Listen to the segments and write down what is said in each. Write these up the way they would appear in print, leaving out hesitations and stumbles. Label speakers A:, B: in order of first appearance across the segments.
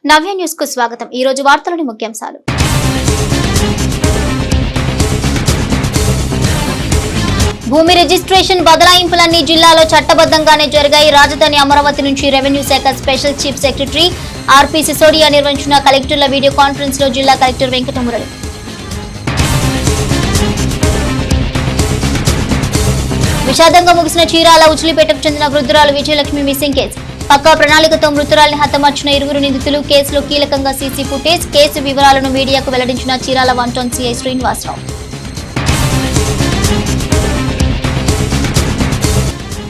A: నవ్య news కు స్వాగతం। ఈ రోజు వార్తలోని ముఖ్యాంశాలు। భూమి రిజిస్ట్రేషన్ బదలాయింపులన్నీ జిల్లాలో చట్టబద్ధంగానే జరిగాయి। రాజధాని అమరావతి నుంచి రెవెన్యూ శాఖ స్పెషల్ చీఫ్ సెక్రటరీ ఆర్పి సిసోడియా నిర్వహించిన కలెక్టర్ల వీడియో కాన్ఫరెన్స్ లో జిల్లా కలెక్టర్ వెంకటమురళి విషాదంగా ముగిసిన చీరాల ఉచిలిపేటకు చెందిన వృద్ధురాలు విజయలక్ష్మి మిస్సింగ్ కేసు। పక్కా ప్రణాళికతో మృతురాలిని హతమార్చిన 2 నిందితులు। కేసులో కీలకంగా సీసీ ఫుటేజ్। కేసు వివరాలను మీడియాకు వెల్లడించిన చీరాల 1 టౌన్ సీఐ శ్రీనివాసరావు।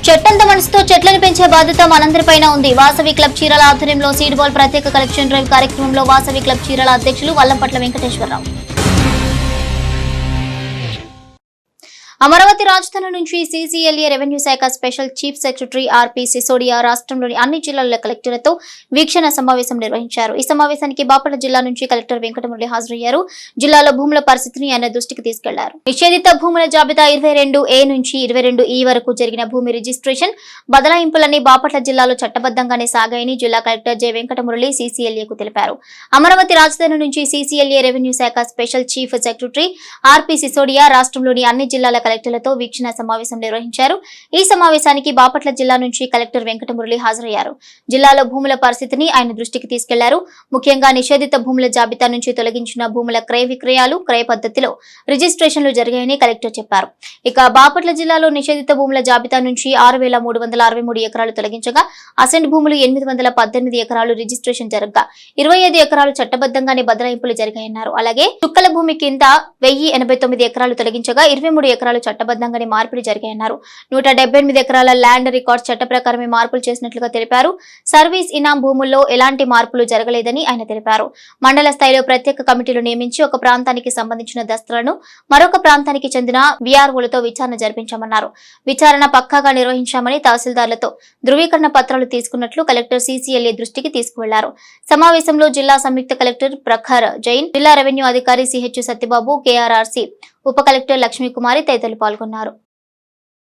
A: చెట్టంత మనసుతో చెట్లను పెంచే బాధ్యత మనందరిపైన ఉంది। వాసవి క్లబ్ చీరాల ఆధ్వర్యంలో సీడ్ బాల్ ప్రత్యేక కలెక్షన్ డ్రైవ్ కార్యక్రమంలో వాసవి క్లబ్ చీరాల అధ్యక్షులు వల్లంపట్ల వెంకటేశ్వరరావు। అమరావతి రాజధాని నుంచి సీసీఎల్ఏ రెవెన్యూ శాఖ స్పెషల్ చీఫ్ సెక్రటరీ ఆర్పి సిసోడియా రాష్ట్రంలోని అన్ని జిల్లాల కలెక్టర్లతో వీక్షణ సమావేశం నిర్వహించారు। ఈ సమావేశానికి బాపట్ల జిల్లా నుంచి కలెక్టర్ వెంకటమురళి హాజరయ్యారు। జిల్లాలో భూముల పరిస్థితిని ఆయన దృష్టికి తీసుకెళ్లారు। నిషేధిత భూముల జాబితా 22A నుంచి 22E వరకు జరిగిన భూమి రిజిస్ట్రేషన్ బదలాయింపులన్నీ బాపట్ల జిల్లాలో చట్టబద్ధంగానే సాగాయని జిల్లా కలెక్టర్ జె వెంకటమురళి సీసీఎల్ఏకు తెలిపారు। అమరావతి రాజధాని నుంచి సీసీఎల్ఏ రెవెన్యూ శాఖ స్పెషల్ చీఫ్ సెక్రటరీ ఆర్పి సిసోడియా రాష్ట్రంలోని అన్ని జిల్లాల కలెక్టర్లతో వీక్షణ సమావేశం నిర్వహించారు। ఈ సమావేశానికి బాపట్ల జిల్లా నుంచి కలెక్టర్ వెంకటమురళి హాజరయ్యారు। జిల్లాలో భూముల పరిస్థితిని ఆయన దృష్టికి తీసుకెళ్లారు। ముఖ్యంగా నిషేధిత భూముల జాబితా నుంచి తొలగించిన భూముల క్రయ విక్రయాలు క్రయ పద్ధతిలో రిజిస్ట్రేషన్లు జరిగాయని కలెక్టర్ చెప్పారు। ఇక బాపట్ల జిల్లాలో నిషేధిత భూముల జాబితా నుంచి 6,363 ఎకరాలు తొలగించగా అసెంట్ భూములు 818 ఎకరాలు రిజిస్ట్రేషన్ జరగగా 25 ఎకరాలు చట్టబద్ధంగానే బదలాయింపులు జరిగాయన్నారు। అలాగే చుక్కల భూమి కింద 1089 ఎకరాలు తొలగించగా 23 ఎకరాలు చట్టబద్ధంగానే మార్పులు జరిగాయన్నారు। 178 ఎకరాల ల్యాండ్ రికార్డ్స్ చట్ట ప్రకారమే మార్పులు చేసినట్లుగా తెలిపారు। సర్వీస్ ఇనాం భూముల్లో ఎలాంటి మార్పులు జరగలేదని ఆయన తెలిపారు। మండల స్థాయిలో ప్రత్యేక కమిటీలు నియమించి ఒక ప్రాంతానికి సంబంధించిన దస్తలను మరొక ప్రాంతానికి చెందిన వీఆర్ఓలతో విచారణ జరిపించామన్నారు। విచారణ పక్కాగా నిర్వహించామని తహసీల్దార్లతో ధృవీకరణ పత్రాలు తీసుకున్నట్లు కలెక్టర్ సీసీఎల్ఏ దృష్టికి తీసుకువెళ్లారు। సమావేశంలో జిల్లా సంయుక్త కలెక్టర్ ప్రఖర్ జైన్, జిల్లా రెవెన్యూ అధికారి సిహెచ్ సత్యబాబు, కేఆర్ఆర్సీ ఉప కలెక్టర్ లక్ష్మీకుమారి తదితరులు పాల్గొన్నారు।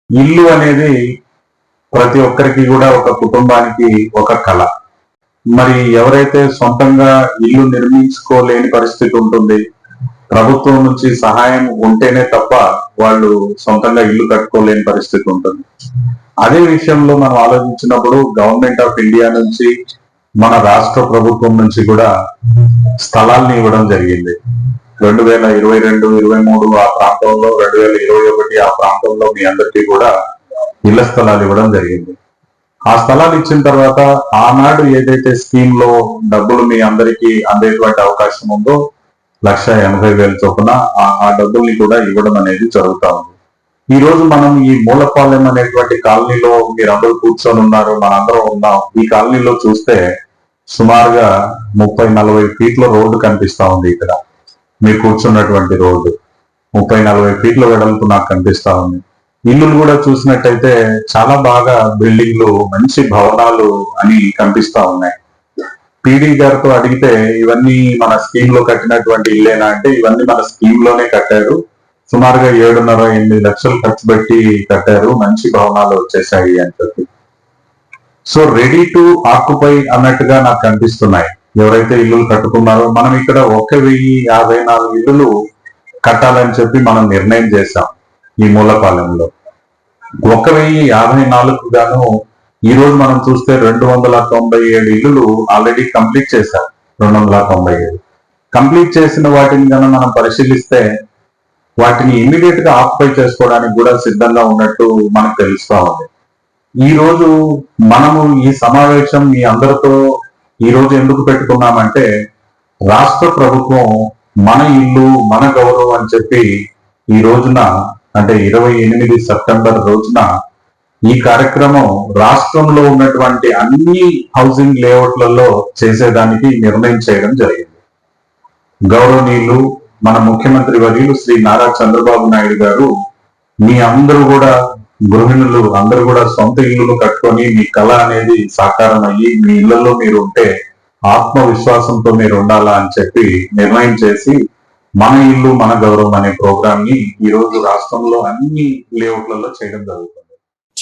B: ఇల్లు అనేది ప్రతి ఒక్కరికి కూడా ఒక కుటుంబానికి ఒక కళ। మరి ఎవరైతే సొంతంగా ఇల్లు నిర్మించుకోలేని పరిస్థితి ఉంటుంది, ప్రభుత్వం నుంచి సహాయం ఉంటేనే తప్ప వాళ్ళు సొంతంగా ఇల్లు కట్టుకోలేని పరిస్థితి ఉంటుంది। అదే విషయంలో మనం ఆలోచించినప్పుడు గవర్నమెంట్ ఆఫ్ ఇండియా నుంచి మన రాష్ట్ర ప్రభుత్వం నుంచి కూడా స్థలాల్ని ఇవ్వడం జరిగింది। 2022, 23 ఆ ప్రాంతంలో, 2021 ఆ ప్రాంతంలో మీ అందరికీ కూడా ఇళ్ల స్థలాలు ఇవ్వడం జరిగింది। ఆ స్థలాలు ఇచ్చిన తర్వాత ఆనాడు ఏదైతే స్కీమ్ లో డబ్బులు మీ అందరికీ అందేటువంటి అవకాశం ఉందో 1,80,000 చొప్పున ఆ డబ్బుల్ని కూడా ఇవ్వడం అనేది జరుగుతా ఉంది। ఈ రోజు మనం ఈ మూలపాలెం అనేటువంటి కాలనీలో మీరందరూ కూర్చొని ఉన్నారు, మనందరం ఉన్నాం। ఈ కాలనీలో చూస్తే సుమారుగా 30-40 ఫీట్ల రోడ్డు కనిపిస్తా ఉంది। ఇక్కడ మీరు కూర్చున్నటువంటి రోడ్డు 30-40 ఫీట్ల వెడల్పు నాకు కనిపిస్తా ఉంది। ఇల్లులు కూడా చూసినట్టయితే చాలా బాగా బిల్డింగ్లు, మంచి భవనాలు అని కనిపిస్తా ఉన్నాయి। పీడీ గారితో అడిగితే ఇవన్నీ మన స్కీమ్ లో కట్టినటువంటి ఇల్లేనా అంటే ఇవన్నీ మన స్కీమ్ లోనే కట్టారు, సుమారుగా 7.5-8 లక్షలు ఖర్చు పెట్టి కట్టారు, మంచి భవనాలు వచ్చేసాయి అని చెప్పి। సో రెడీ టు ఆక్యుపై అన్నట్టుగా నాకు కనిపిస్తున్నాయి ఎవరైతే ఇల్లులు కట్టుకున్నారో। మనం ఇక్కడ 1,054 ఇల్లులు కట్టాలని చెప్పి మనం నిర్ణయం చేశాం ఈ మూలపాలెంలో। 1,054 గాను ఈ రోజు మనం చూస్తే 297 ఇల్లులు ఆల్రెడీ కంప్లీట్ చేశారు। 297 కంప్లీట్ చేసిన వాటిని కనుక మనం పరిశీలిస్తే వాటిని ఇమీడియట్ గా ఆక్యుపై చేసుకోవడానికి కూడా సిద్ధంగా ఉన్నట్టు మనకు తెలుస్తా ఉంది। ఈ రోజు మనము ఈ సమావేశం మీ అందరితో ఈ రోజు ఎందుకు పెట్టుకున్నామంటే రాష్ట్ర ప్రభుత్వం మన ఇల్లు మన గౌరవం అని చెప్పి ఈ రోజున అంటే 28 సెప్టెంబర్ రోజున ఈ కార్యక్రమం రాష్ట్రంలో ఉన్నటువంటి అన్ని హౌసింగ్ లేఅవుట్లలో చేసేదానికి నిర్ణయం చేయడం జరిగింది। గౌరవనీయులు మన ముఖ్యమంత్రి వర్యులు శ్రీ నారా చంద్రబాబు నాయుడు గారు మీ అందరూ కూడా గృహిణులు అందరూ కూడా సొంత ఇల్లులు కట్టుకొని మీ కళ అనేది సాకారం అయ్యి మీ ఇళ్లలో మీరు ఉంటే ఆత్మవిశ్వాసంతో మీరు ఉండాలా అని చెప్పి నిర్ణయం చేసి మన ఇల్లు మన గౌరవం అనే ప్రోగ్రామ్ ని ఈ రోజు రాష్ట్రంలో అన్ని లేఅవుట్లలో చేయడం జరుగుతుంది।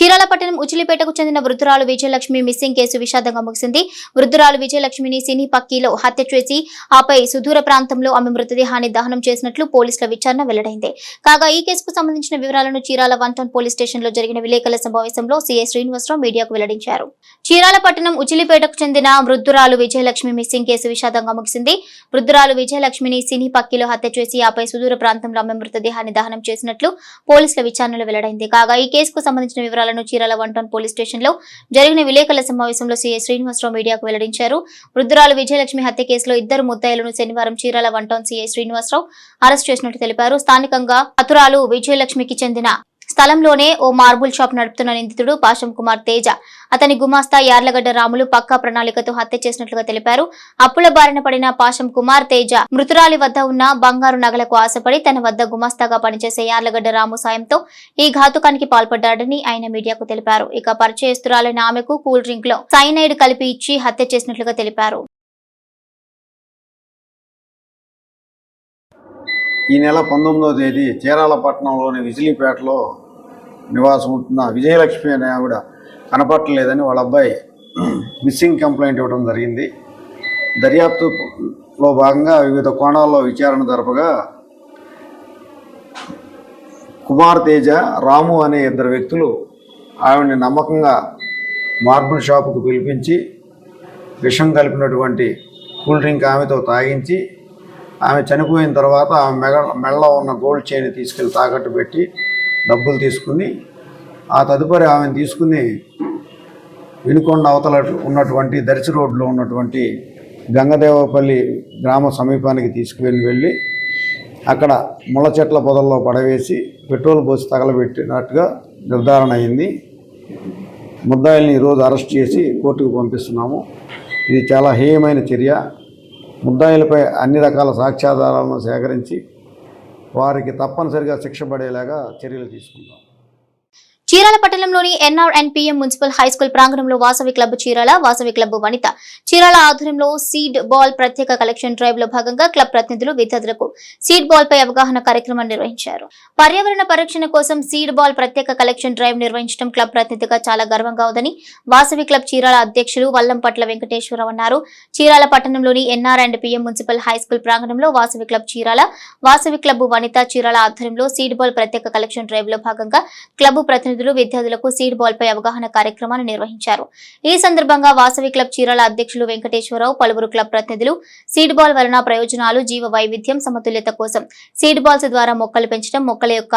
A: చీరాల పట్టణం ఉచిలిపేటకు చెందిన వృద్ధురాలు విజయలక్ష్మి మిస్సింగ్ కేసు విషాదంగా ముగిసింది. వృద్ధురాలు విజయలక్ష్మిని సినీ పక్కీలో హత్య చేసి ఆపై సుదూర ప్రాంతంలో ఆమె మృతదేహాన్ని దహనం చేసినట్లు పోలీసుల విచారణ వెల్లడైంది. కాగా ఈ కేసుకు సంబంధించిన వివరాలను చీరాల 1 టౌన్ పోలీస్ స్టేషన్ లో జరిగిన విలేకరుల సమావేశంలో సీఐ శ్రీనివాసరావు మీడియాకు వెల్లడించారు. చీరాల పట్టణం ఉచిలిపేటకు చెందిన వృద్ధురాలు విజయలక్ష్మి మిస్సింగ్ కేసు విషాదంగా ముగిసింది. వృద్ధురాలు విజయలక్ష్మిని సినీ పక్కీలో హత్య చేసి ఆపై సుదూర ప్రాంతంలో ఆమె మృతదేహాన్ని దహనం చేసినట్లు పోలీసుల విచారణలో వెల్లడైంది. కాగా ఈ కేసుకు సంబంధించిన వివరాలను చీరాల 1 టౌన్ పోలీస్ స్టేషన్ లో జరిగిన విలేకరుల సమావేశంలో సీఐ శ్రీనివాసరావు మీడియాకు వెల్లడించారు. వృద్ధురాలు విజయలక్ష్మి హత్య కేసులో 2 ముద్దాయిలను శనివారం Chirala 1 town CI Srinivasarao arrest చేసినట్టు తెలిపారు. స్థానికంగా హతురాలు విజయలక్ష్మికి చెందిన స్థలంలోనే ఓ మార్బుల్ షాప్ నడుపుతున్న నిందితుడు పాశం కుమార్ తేజ, అతని గుమాస్తా యార్లగడ్డ రాములు పక్కా ప్రణాళికతో హత్య చేసినట్లుగా తెలిపారు. అప్పుల బారిన పడిన పాశం కుమార్ తేజ మృతురాలి వద్ద ఉన్న బంగారు నగలకు ఆశపడి తన వద్ద గుమాస్తాగా పనిచేసే యార్లగడ్డ రాము సాయంతో ఈ ఘాతుకానికి పాల్పడ్డాడని ఆయన మీడియాకు తెలిపారు. ఇక పరిచయస్తురాలైన ఆమెకు కూల్ డ్రింక్ లో సైనైడ్ కలిపి ఇచ్చి హత్య చేసినట్లుగా తెలిపారు.
C: ఈ నెల 19వ తేదీ చీరాల పట్టణంలోని విజిలీపేటలో నివాసం ఉంటున్న విజయలక్ష్మి అనే ఆవిడ కనపట్టలేదని వాళ్ళ అబ్బాయి మిస్సింగ్ కంప్లైంట్ ఇవ్వడం జరిగింది. దర్యాప్తులో భాగంగా వివిధ కోణాల్లో విచారణ జరపగా కుమార్ తేజ, రాము అనే 2 వ్యక్తులు ఆవిడని నమ్మకంగా మార్బుల్ షాపుకు పిలిపించి విషం కలిపినటువంటి కూల్ డ్రింక్ ఆమెతో తాగించి ఆమె చనిపోయిన తర్వాత ఆమె మెడలో ఉన్న గోల్డ్ చైన్ తీసుకెళ్ళి తాకట్టు పెట్టి డబ్బులు తీసుకుని ఆ తదుపరి ఆమెను తీసుకుని వినుకొండ అవతల ఉన్నటువంటి దర్శి రోడ్లో ఉన్నటువంటి గంగదేవపల్లి గ్రామ సమీపానికి తీసుకువెళ్ళి అక్కడ ముళ్ళ చెట్ల పొదల్లో పడవేసి పెట్రోల్ పోసి తగలబెట్టినట్టుగా నిర్ధారణ అయింది. ముద్దాయిల్ని ఈరోజు అరెస్ట్ చేసి కోర్టుకు పంపిస్తున్నాము. ఇది చాలా హేయమైన చర్య. ముద్దాయిలపై అన్ని రకాల సాక్ష్యాధారాలను సేకరించి వారికి తప్పనిసరిగా శిక్ష పడేలాగా చర్యలు తీసుకుంటాం.
A: చీరాల పట్టణంలోని NRNPM మున్సిపల్ హైస్కూల్ ప్రాంగణంలో వాసవి క్లబ్ చీరాల, వాసవి క్లబ్ వనిత చీరాల ఆధ్వర్యంలో సీడ్ బాల్ ప్రత్యేక కలెక్షన్ డ్రైవ్ లో భాగంగా క్లబ్ ప్రతినిధులు విద్యార్థులకు సీడ్ బాల్ పై అవగాహన కార్యక్రమాన్ని నిర్వహించారు. పర్యావరణ పరిరక్షణ కోసం సీడ్ బాల్ ప్రత్యేక కలెక్షన్ డ్రైవ్ నిర్వహించడం క్లబ్ ప్రతినిధిగా చాలా గర్వంగా ఉందని వాసవి క్లబ్ చీరాల అధ్యక్షులు వల్లంపట్ల వెంకటేశ్వరరావు అన్నారు. చీరాల పట్టణంలోని NRNPM మున్సిపల్ హైస్కూల్ ప్రాంగణంలో వాసవి క్లబ్ చీరాల, వాసవి క్లబ్ వనిత చీరాల ఆధ్వర్యంలో సీడ్ బాల్ ప్రత్యేక కలెక్షన్ డ్రైవ్ లో భాగంగా క్లబ్ ప్రతినిధులు విద్యార్థులకు సీడ్ బాల్ పై అవగాహన కార్యక్రమాన్ని నిర్వహించారు. ఈ సందర్భంగా వాసవి క్లబ్ చీరాల అధ్యక్షులు వెంకటేశ్వరరావు, పలువురు క్లబ్ ప్రతినిధులు సీడ్ బాల్ వలన ప్రయోజనాలు, జీవ వైవిధ్యం, సమతుల్యత కోసం సీడ్ బాల్స్ ద్వారా మొక్కలు పెంచడం, మొక్కల యొక్క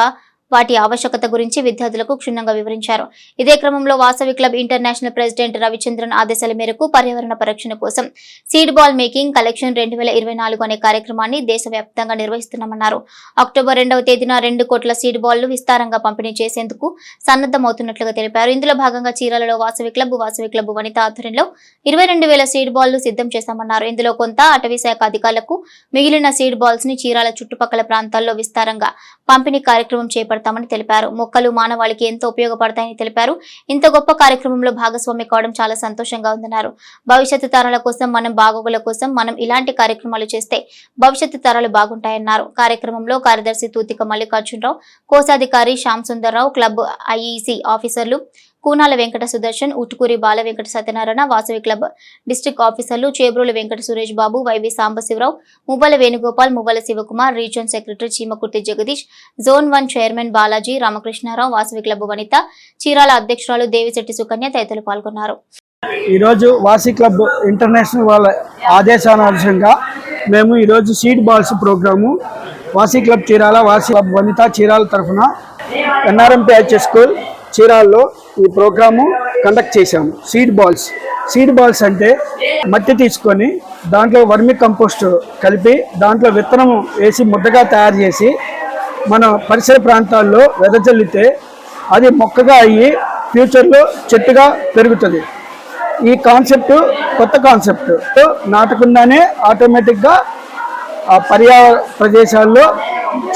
A: వాటి ఆవశ్యకత గురించి విద్యార్థులకు క్షుణ్ణంగా వివరించారు. ఇదే క్రమంలో Vasavi club international president Ravichandran ఆదేశాల మేరకు పర్యావరణ పరిరక్షణ కోసం సీడ్ బాల్ మేకింగ్ కలెక్షన్ 2024 అనే కార్యక్రమాన్ని దేశవ్యాప్తంగా నిర్వహిస్తున్నామన్నారు. అక్టోబర్ 2వ తేదీన 2 కోట్ల సీడ్ బాల్లు విస్తారంగా పంపిణీ చేసేందుకు సన్నద్ధమవుతున్నట్లుగా తెలిపారు. ఇందులో భాగంగా చీరాలలో వాసవి క్లబ్ వనిత ఆధ్వర్యంలో 22,000 సీడ్ బాల్లు సిద్ధం చేశామన్నారు. ఇందులో కొంత అటవీ శాఖ అధికారులకు, మిగిలిన సీడ్ బాల్స్ ని చీరాల చుట్టుపక్కల ప్రాంతాల్లో విస్తారంగా పంపిణీ కార్యక్రమం చేపడతామని తెలిపారు. మొక్కలు మానవాళికి ఎంతో ఉపయోగపడతాయని తెలిపారు. ఇంత గొప్ప కార్యక్రమంలో భాగస్వామి కావడం చాలా సంతోషంగా ఉందన్నారు. భవిష్యత్తు తరాల కోసం, మనం బాగోగుల కోసం మనం ఇలాంటి కార్యక్రమాలు చేస్తే భవిష్యత్తు తరాలు బాగుంటాయన్నారు. కార్యక్రమంలో కార్యదర్శి తూతిక మల్లికార్జునరావు, కోశాధికారి శ్యామ్ సుందర్రావు, క్లబ్ IEC ఆఫీసర్లు కూనాల వెంకట సుదర్శన్, ఉటుకూరి బాల వెంకట సత్యనారాయణ, వాసవి క్లబ్ డిస్ట్రిక్ట్ ఆఫీసర్లు Chebrolu Venkata Suresh Babu, Y V Sambasivarao, Muvvala Venugopal, Muvvala Sivakumar, region secretary Cheemakurthi Jagadish, zone 1 chairman Balaji, Ramakrishnarao, Vasavi club Vanitha Chirala అధ్యక్షురాలు దేవిశెట్టి సుకన్య తదితరులు పాల్గొన్నారు.
D: ఈరోజు వాసవి క్లబ్ ఇంటర్నేషనల్ వాళ్ళ ఆదేశానుసారంగా మేము ఈరోజు seed balls programme Vasavi club Chirala, Vasavi club Vanitha Chirala తరఫున NRNPH స్కూల్ చీరాల్లో ఈ ప్రోగ్రాము కండక్ట్ చేశాము. సీడ్ బాల్స్ అంటే మట్టి తీసుకొని దాంట్లో వర్మి కంపోస్ట్ కలిపి దాంట్లో విత్తనం వేసి ముద్దగా తయారు చేసి మన పరిసర ప్రాంతాల్లో వెదజల్లితే అది మొక్కగా అయ్యి ఫ్యూచర్లో చెట్టుగా పెరుగుతుంది. ఈ కాన్సెప్ట్ కొత్త కాన్సెప్ట్. నాటకుండానే ఆటోమేటిక్గా ఆ పర్యావరణ ప్రదేశాల్లో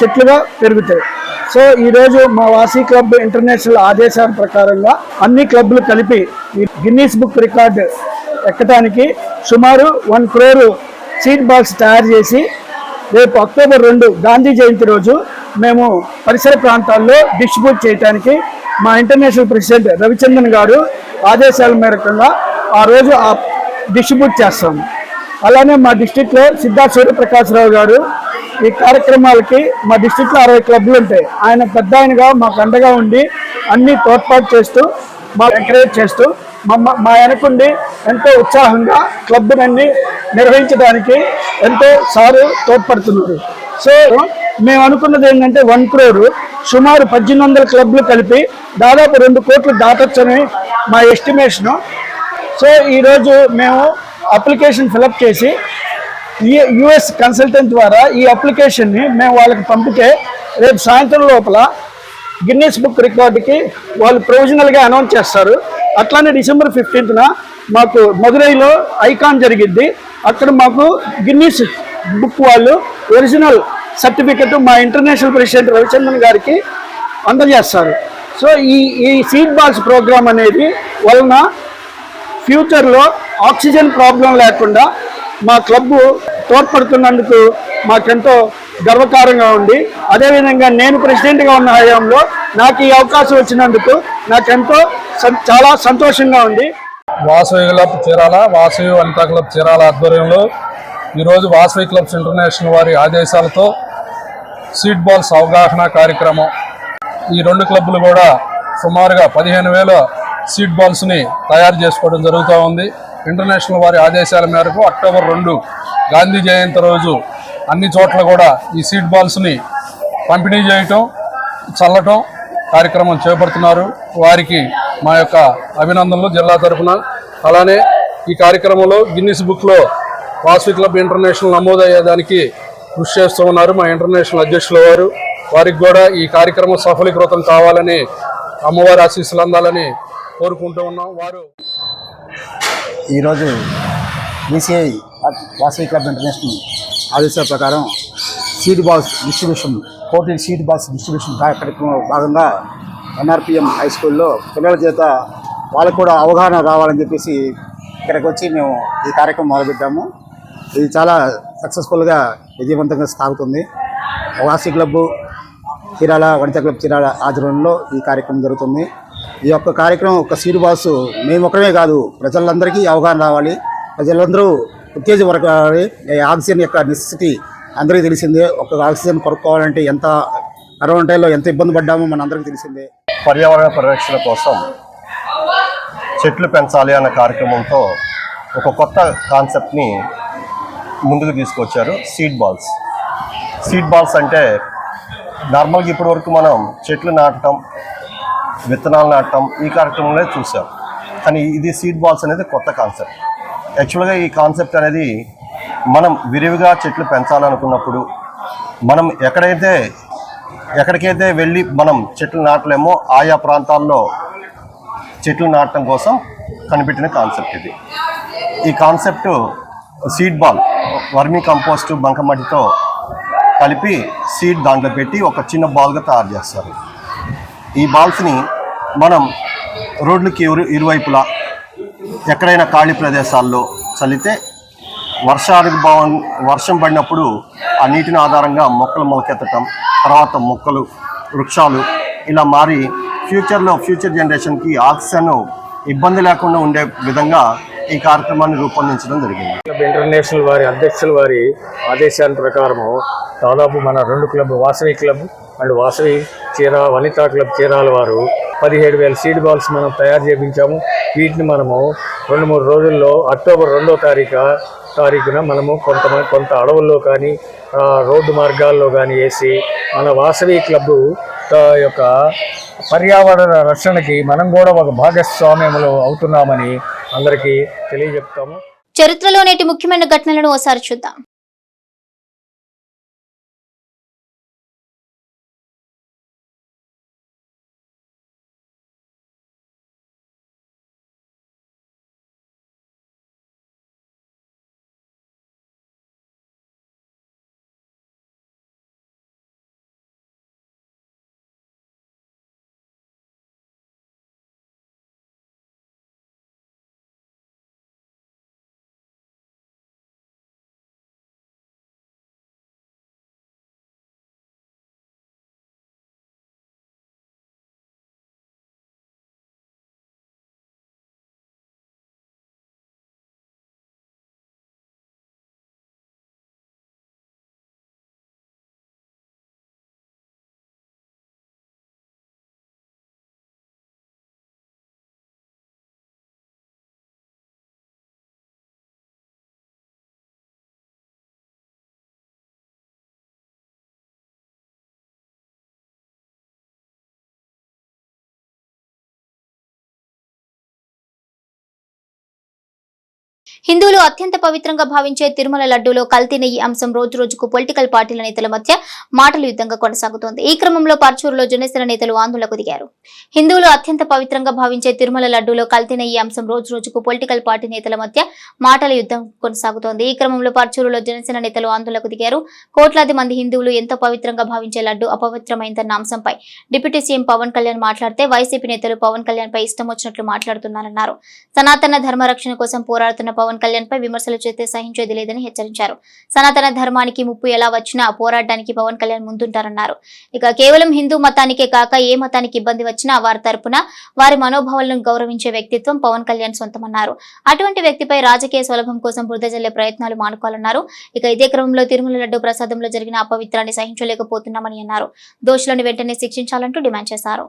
D: చెట్లుగా పెరుగుతాయి. సో ఈరోజు మా వాసవి క్లబ్ ఇంటర్నేషనల్ ఆదేశాల ప్రకారంగా అన్ని క్లబ్లు కలిపి ఈ గిన్నీస్ బుక్ రికార్డు ఎక్కడానికి సుమారు 1 crore సీడ్ బాల్స్ తయారు చేసి రేపు అక్టోబర్ 2 గాంధీ జయంతి రోజు మేము పరిసర ప్రాంతాల్లో డిస్ట్రిబ్యూట్ చేయడానికి మా ఇంటర్నేషనల్ ప్రెసిడెంట్ రవిచంద్రన్ గారు ఆదేశాల మేరకుండా ఆ రోజు డిస్ట్రిబ్యూట్ చేస్తాము. అలానే మా డిస్టిక్లో సిద్ధార్థ సూర్యప్రకాశ్రావు గారు ఈ కార్యక్రమాలకి మా డిస్టిక్లో 60 క్లబ్లు ఉంటాయి. ఆయన పెద్ద ఆయనగా మాకు అండగా ఉండి అన్ని తోడ్పాటు చేస్తూ మాకు ఎంకరేజ్ చేస్తూ మా వెనకుండి ఎంతో ఉత్సాహంగా క్లబ్లన్నీ నిర్వహించడానికి ఎంతో సారు తోడ్పడుతున్నారు. సో మేము అనుకున్నది ఏంటంటే 1 crore సుమారు 1800 క్లబ్లు కలిపి దాదాపు 2 కోట్లు దాటొచ్చని మా ఎస్టిమేషను. సో ఈరోజు మేము అప్లికేషన్ ఫిలప్ చేసి యుఎస్ కన్సల్టెంట్ ద్వారా ఈ అప్లికేషన్ని మేము వాళ్ళకి పంపితే రేపు సాయంత్రం లోపల గిన్నీస్ బుక్ రికార్డుకి వాళ్ళు ప్రొవిజనల్గా అనౌన్స్ చేస్తారు. అట్లానే December 15th మాకు మదురైలో ఐకాన్ జరిగిద్ది. అక్కడ మాకు గిన్నీస్ బుక్ వాళ్ళు ఒరిజినల్ సర్టిఫికెట్ మా ఇంటర్నేషనల్ ప్రెసిడెంట్ రవిచంద్రన్ గారికి అందజేస్తారు. సో ఈ సీడ్ బాల్స్ ప్రోగ్రామ్ అనేది వలన ఫ్యూచర్లో ఆక్సిజన్ ప్రాబ్లం లేకుండా మా క్లబ్బు తోడ్పడుతున్నందుకు మాకెంతో గర్వకారంగా ఉంది. అదేవిధంగా నేను ప్రెసిడెంట్గా ఉన్న హయాంలో నాకు ఈ అవకాశం వచ్చినందుకు నాకెంతో చాలా సంతోషంగా ఉంది.
E: వాసవి క్లబ్ చీరాల, వాసవి వనితా క్లబ్ చీరాల ఆధ్వర్యంలో ఈరోజు వాసవి క్లబ్స్ ఇంటర్నేషనల్ వారి ఆదేశాలతో సీడ్ బాల్స్ అవగాహన కార్యక్రమం. ఈ 2 క్లబ్లు కూడా సుమారుగా 15,000 సీడ్ బాల్స్ని తయారు చేసుకోవడం జరుగుతూ ఉంది. ఇంటర్నేషనల్ వారి ఆదేశాల మేరకు October 2 గాంధీ జయంతి రోజు అన్ని చోట్ల కూడా ఈ సీడ్ బాల్స్ని పంపిణీ చేయటం, చల్లటం కార్యక్రమం చేపడుతున్నారు. వారికి మా యొక్క అభినందనలు జిల్లా తరఫున. అలానే ఈ కార్యక్రమంలో గిన్నిస్ బుక్లో వాసవి క్లబ్ ఇంటర్నేషనల్ నమోదయ్యేదానికి కృషి చేస్తూ ఉన్నారు మా ఇంటర్నేషనల్ అధ్యక్షుల వారు. వారికి కూడా ఈ కార్యక్రమం సఫలీకృతం కావాలని, అమ్మవారి ఆశీస్సులు అందాలని కోరుకుంటూ ఉన్నాం. వారు
F: ఈరోజు బీసీఐ వాసవి క్లబ్ ఇంటర్నేషనల్ ఆదేశాల ప్రకారం సీడ్ బాల్స్ డిస్ట్రిబ్యూషన్, పోటీ సీడ్ బాల్స్ డిస్ట్రిబ్యూషన్ కార్యక్రమంలో భాగంగా NRPM హై స్కూల్లో పిల్లల చేత వాళ్ళకు కూడా అవగాహన రావాలని చెప్పేసి ఇక్కడికి వచ్చి మేము ఈ కార్యక్రమం మొదలుపెట్టాము. ఇది చాలా సక్సెస్ఫుల్గా విజయవంతంగా సాగుతుంది. వాసవి క్లబ్బు చీరాల, వనితా క్లబ్ చీరాల ఆధ్వర్యంలో ఈ కార్యక్రమం జరుగుతుంది. ఈ యొక్క కార్యక్రమం ఒక సీడ్ బాల్స్ మేము ఒకరే కాదు, ప్రజలందరికీ అవగాహన రావాలి, ప్రజలందరూ ఉత్తేజపరచాలి. ఆక్సిజన్ యొక్క నెసెసిటీ అందరికీ తెలిసిందే. ఒక ఆక్సిజన్ కొనుక్కోవాలంటే ఎంత కరోనా టైంలో ఎంత ఇబ్బంది పడ్డామో మన అందరికీ తెలిసిందే.
G: పర్యావరణ పరిరక్షణ కోసం చెట్లు పెంచాలి అన్న కార్యక్రమంతో ఒక కొత్త కాన్సెప్ట్ని ముందుకు తీసుకొచ్చారు. Seed balls. సీడ్ బాల్స్ అంటే నార్మల్గా ఇప్పటి వరకు మనం చెట్లు నాటడం, విత్తనాలు నాటడం ఈ కార్యక్రమంలో చూసాం. కానీ ఇది సీడ్ బాల్స్ అనేది కొత్త కాన్సెప్ట్. యాక్చువల్గా ఈ కాన్సెప్ట్ అనేది మనం విరివిగా చెట్లు పెంచాలనుకున్నప్పుడు మనం ఎక్కడికైతే వెళ్ళి మనం చెట్లు నాటలేమో ఆయా ప్రాంతాల్లో చెట్లు నాటడం కోసం కనిపెట్టిన కాన్సెప్ట్ ఇది. ఈ concept seed ball vermicompost బంకమట్టితో కలిపి సీడ్ దాంట్లో పెట్టి ఒక చిన్న బాల్గా తయారు చేస్తారు. ఈ బాల్స్ని మనం రోడ్లకి ఇరువైపులా ఎక్కడైనా ఖాళీ ప్రదేశాల్లో చల్లితే వర్షం పడినప్పుడు ఆ నీటిని ఆధారంగా మొక్కలు మొలకెత్తటం, తర్వాత మొక్కలు, వృక్షాలు ఇలా మారి ఫ్యూచర్ జనరేషన్కి ఆక్సిజన్ ఇబ్బంది లేకుండా ఉండే విధంగా ఈ కార్యక్రమాన్ని రూపొందించడం జరిగింది.
E: క్లబ్ ఇంటర్నేషనల్ వారి అధ్యక్షుల వారి ఆదేశాల ప్రకారము దాదాపు మన 2 club Vasavi club and Vasavi Vanitha club Chirala వారు 17,000 సీడ్ బాల్స్ మనం తయారు చేయించాము. వీటిని మనము 2-3 రోజుల్లో October 2వ తారీఖున మనము కొంత అడవుల్లో కానీ రోడ్డు మార్గాల్లో కానీ వేసి మన వాసవి క్లబ్ యొక్క పర్యావరణ రక్షణకి మనం కూడా ఒక భాగస్వామ్యములు అవుతున్నామని అందరికీ తెలియజెప్తాము.
A: చరిత్రలో నేటి ముఖ్యమైన ఘటనలను ఓసారి చూద్దాం. హిందువులు అత్యంత పవిత్రంగా భావించే తిరుమల లడ్డూలో కల్తీ నెయ్యి అంశం రోజురోజుకు పొలిటికల్ పార్టీల నేతల మధ్య మాటల యుద్ధంగా కొనసాగుతోంది. ఈ క్రమంలో పర్చూరులో జనసేన నేతలు ఆందోళనకు దిగారు. హిందువులు అత్యంత పవిత్రంగా భావించే తిరుమల లడ్డూలో కల్తీ నెయ్యి అంశం రోజురోజుకు పొలిటికల్ పార్టీ నేతల మధ్య మాటల యుద్ధం కొనసాగుతోంది. ఈ క్రమంలో పర్చూరులో జనసేన నేతలు ఆందోళనకు దిగారు. కోట్లాది మంది హిందువులు ఎంతో పవిత్రంగా భావించే లడ్డు అపవిత్రమైందన్న అంశంపై డిప్యూటీ సీఎం పవన్ కళ్యాణ్ మాట్లాడితే వైసీపీ నేతలు పవన్ కళ్యాణ్ పై ఇష్టం వచ్చినట్లు మాట్లాడుతున్నారన్నారు. సనాతన ధర్మరక్షణ కోసం పోరాడుతున్న పవన్ కళ్యాణ్ పై విమర్శలు చేస్తే సహించేది లేదని హెచ్చరించారు. సనాతన ధర్మానికి ముప్పు ఎలా వచ్చినా పోరాడడానికి పవన్ కళ్యాణ్ ముందుంటారన్నారు. ఇక కేవలం హిందూ మతానికే కాక ఏ మతానికి ఇబ్బంది వచ్చినా వారి తరపున వారి మనోభావాలను గౌరవించే వ్యక్తిత్వం పవన్ కళ్యాణ్ సొంతమన్నారు. అటువంటి వ్యక్తిపై రాజకీయ స్వలాభం కోసం బురద జల్లే ప్రయత్నాలు మానుకోవాలన్నారు. ఇక ఇదే క్రమంలో తిరుమల లడ్డు ప్రసాదంలో జరిగిన అపవిత్రాన్ని సహించలేకపోతున్నామని అన్నారు. దోషులను వెంటనే శిక్షించాలంటూ డిమాండ్ చేశారు.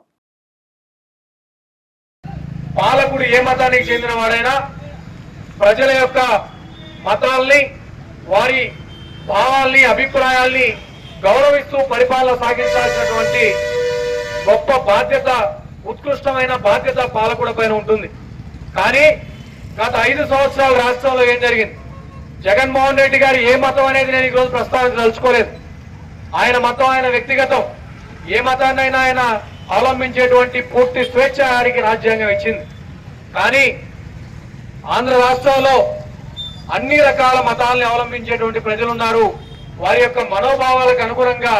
H: పాలకుడు ఏ మతానికి చెందిన వాడైనా ప్రజల యొక్క మతాల్ని, వారి భావాల్ని, అభిప్రాయాల్ని గౌరవిస్తూ పరిపాలన సాగించాల్సినటువంటి గొప్ప బాధ్యత, ఉత్కృష్టమైన బాధ్యత పాలకుడి పైన ఉంటుంది. కానీ గత 5 సంవత్సరాల రాష్ట్రంలో ఏం జరిగింది? జగన్మోహన్ రెడ్డి గారు ఏ మతం అనేది నేను ఈరోజు ప్రస్తావించదలుచుకోలేదు. ఆయన మతం ఆయన వ్యక్తిగతం. ఏ మతాన్నైనా ఆయన అవలంబించేటువంటి పూర్తి స్వేచ్ఛ ఆయనకి రాజ్యాంగం ఇచ్చింది. కానీ ఆంధ్ర రాష్ట్రంలో అన్ని రకాల మతాలను అవలంబించేటువంటి ప్రజలు ఉన్నారు. వారి యొక్క మనోభావాలకు అనుగుణంగా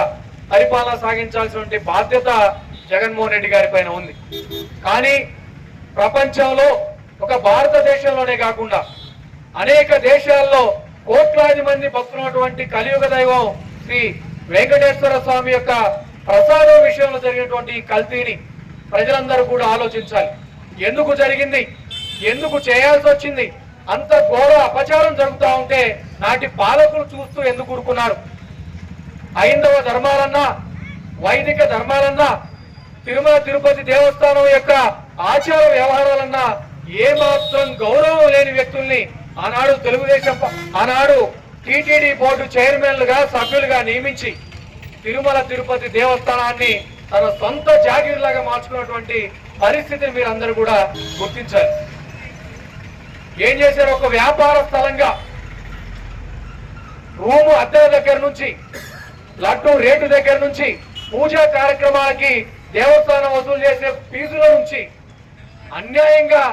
H: పరిపాలన సాగించాల్సినటువంటి బాధ్యత జగన్మోహన్ రెడ్డి గారి పైన ఉంది. కానీ ప్రపంచంలో ఒక భారతదేశంలోనే కాకుండా అనేక దేశాల్లో కోట్లాది మంది భక్తులున్నటువంటి కలియుగ దైవం శ్రీ వెంకటేశ్వర స్వామి యొక్క ప్రసాదం విషయంలో జరిగినటువంటి కల్తీని ప్రజలందరూ కూడా ఆలోచించాలి. ఎందుకు జరిగింది? ఎందుకు చేయాల్సి వచ్చింది? అంత ఘోర అపచారం జరుగుతూ ఉంటే నాటి పాలకులు చూస్తూ ఎందుకు ఊరుకున్నారు? హైందవ ధర్మాలన్నా, వైదిక ధర్మాలన్నా, తిరుమల తిరుపతి దేవస్థానం యొక్క ఆచార వ్యవహారాలన్నా ఏమాత్రం గౌరవం లేని వ్యక్తుల్ని ఆనాడు టీటీడీ బోర్డు చైర్మన్లుగా, సభ్యులుగా నియమించి తిరుమల తిరుపతి దేవస్థానాన్ని తన సొంత జాగీర్లాగా మార్చుకున్నటువంటి పరిస్థితిని మీరు అందరూ కూడా గుర్తించాలి. ఏం చేశారు? ఒక వ్యాపార స్థలంగా రూము అద్దెల దగ్గర నుంచి, లడ్డు రేటు దగ్గర నుంచి, పూజా కార్యక్రమాలకి దేవస్థానం వసూలు చేసే ఫీజుల నుంచి అన్యాయంగా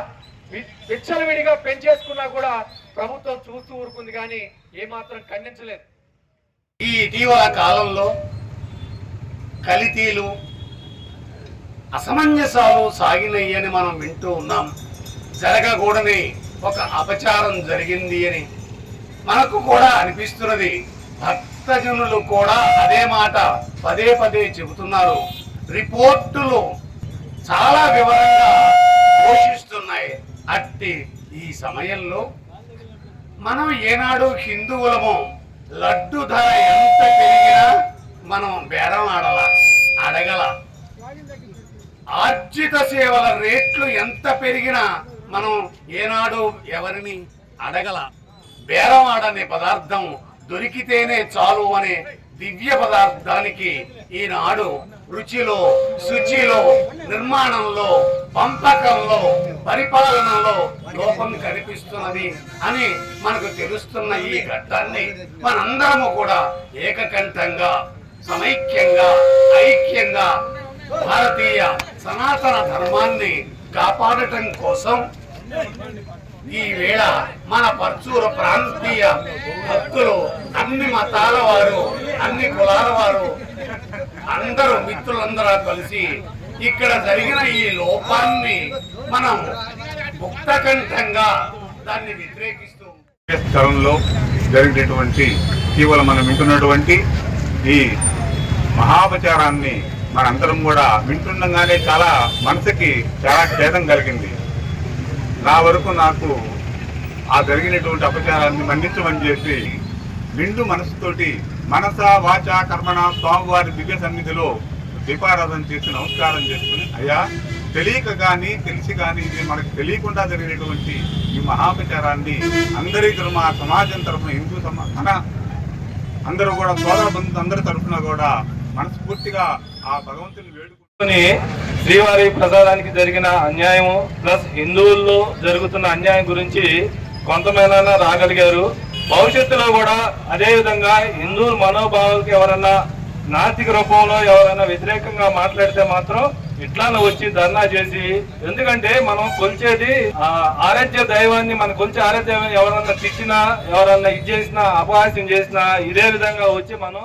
H: విచ్చలవిడిగా పెంచేసుకున్నా కూడా ప్రభుత్వం చూస్తూ ఊరుకుంది, కానీ ఏమాత్రం ఖండించలేదు.
I: ఈ ఇటీవల కాలంలో కల్తీలు, అసమంజసాలు సాగినాయి అని మనం వింటూ ఉన్నాం. జరగకూడని ఒక అపచారం జరిగింది అని మనకు కూడా అనిపిస్తున్నది. భక్తజనులు కూడా అదే మాట పదే పదే చెబుతున్నారు. రిపోర్టులు చాలా వివరంగా పోషిస్తున్నాయి. అట్టి ఈ సమయంలో మనం ఏనాడు హిందువులము లడ్డు ధర ఎంత పెరిగినా మనం బేరం అడగల. ఆర్జిత సేవల రేట్లు ఎంత పెరిగినా మనం ఏనాడు ఎవరిని అడగల. బేరం ఆడనే పదార్థం దొరికితేనే చాలు అనే దివ్య పదార్థానికి ఈనాడు రుచిలో, శుచిలో, నిర్మాణంలో, పంపకంలో, పరిపాలనలో లోపం కనిపిస్తున్నది అని మనకు తెలుస్తున్న ఈ ఘట్టాన్ని మనందరము కూడా ఏకకంఠంగా, సమైక్యంగా, ఐక్యంగా భారతీయ సనాతన ధర్మాన్ని కాపాడటం కోసం ఈ వేళ మన పర్చూరు ప్రాంతీయ భక్తులు, అన్ని మతాల వారు, అన్ని కులాల వారు, అందరూ మిత్రులందరూ కలిసి ఇక్కడ జరిగిన ఈ లోపాన్ని మనం ముక్తకంఠంగా దాన్ని వ్యతిరేకిస్తూ
B: స్థలంలో జరిగినటువంటి ఇటీవల మనం వింటున్నటువంటి ఈ మహాపచారాన్ని మనందరం కూడా వింటుండగానే చాలా మనసుకి చాలా ఖేదం కలిగింది. నా వరకు నాకు ఆ జరిగినటువంటి అపచారాన్ని మన్నించమని చెప్పి నిండు మనసుతోటి మనస వాచ కర్మణ స్వామివారి దివ్య సన్నిధిలో దీపారాధన చేసి నమస్కారం చేసుకుని, అయ్యా తెలియక కానీ తెలిసి కానీ ఇది మనకు తెలియకుండా జరిగినటువంటి ఈ మహాపచారాన్ని అందరి తరఫున, సమాజం తరఫున, హిందూ మన అందరూ కూడా సోదర బంధువులు అందరి తరఫున కూడా మనస్ఫూర్తిగా ఆ భగవంతుని వేడుకుని
H: శ్రీవారి ప్రసాదానికి జరిగిన అన్యాయం ప్లస్ హిందువుల్లో జరుగుతున్న అన్యాయం గురించి కొంతమంది రాగలిగారు. భవిష్యత్తులో కూడా అదే విధంగా హిందువుల మనోభావాలకు ఎవరన్నా నాస్తిక రూపంలో ఎవరైనా వ్యతిరేకంగా మాట్లాడితే మాత్రం ఇట్లానే వచ్చి ధర్నా చేసి, ఎందుకంటే మనం కొలిచేది ఆరాధ్య దైవాన్ని, మన కొలిచే ఆరాధ్య దైవాన్ని ఎవరన్నా తిట్టినా, ఎవరన్నా ఇది చేసినా, అపహాస్యం చేసినా ఇదే విధంగా వచ్చి మనం.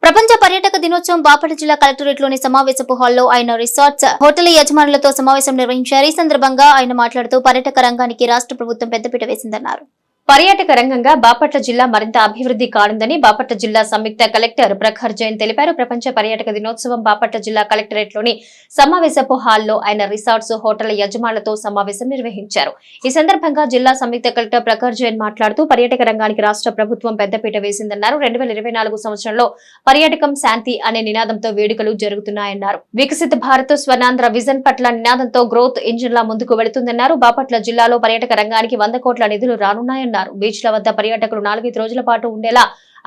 A: ప్రపంచ పర్యాటక దినోత్సవం బాపట్ల జిల్లా కలెక్టరేట్ లోని సమావేశపు హాల్లో ఆయన రిసార్ట్స్, హోటల్ యజమానులతో సమావేశం నిర్వహించారు. ఈ సందర్భంగా ఆయన మాట్లాడుతూ పర్యాటక రంగానికి రాష్ట్ర ప్రభుత్వం పెద్దపీట వేసిందన్నారు. పర్యాటక రంగంగా బాపట్ల జిల్లా మరింత అభివృద్ధి కానుందని బాపట్ల జిల్లా సంయుక్త కలెక్టర్ ప్రఖర్ జైన్ తెలిపారు. ప్రపంచ పర్యాటక దినోత్సవం బాపట్ల జిల్లా కలెక్టరేట్ లోని సమావేశపు హాల్లో ఆయన రిసార్ట్స్, హోటల్ యజమానులతో సమావేశం నిర్వహించారు. ఈ సందర్భంగా జిల్లా సంయుక్త కలెక్టర్ ప్రఖర్ జైన్ మాట్లాడుతూ పర్యాటక రంగానికి రాష్ట్ర ప్రభుత్వం పెద్దపీట వేసిందన్నారు. 2024 సంవత్సరంలో పర్యాటకం శాంతి అనే నినాదంతో వేడుకలు జరుగుతున్నాయన్నారు. వికసిత భారత్ స్వర్ణాంధ్ర విజన్ పట్ల నినాదంతో గ్రోత్ ఇంజిన్ లా ముందుకు వెళుతుందన్నారు. బాపట్ల జిల్లాలో పర్యాటక రంగానికి 100 కోట్ల నిధులు రానున్నాయన్నారు. బీచ్ల వద్ద పర్యాటకులు 4 రోజుల పాటు ఉండేలా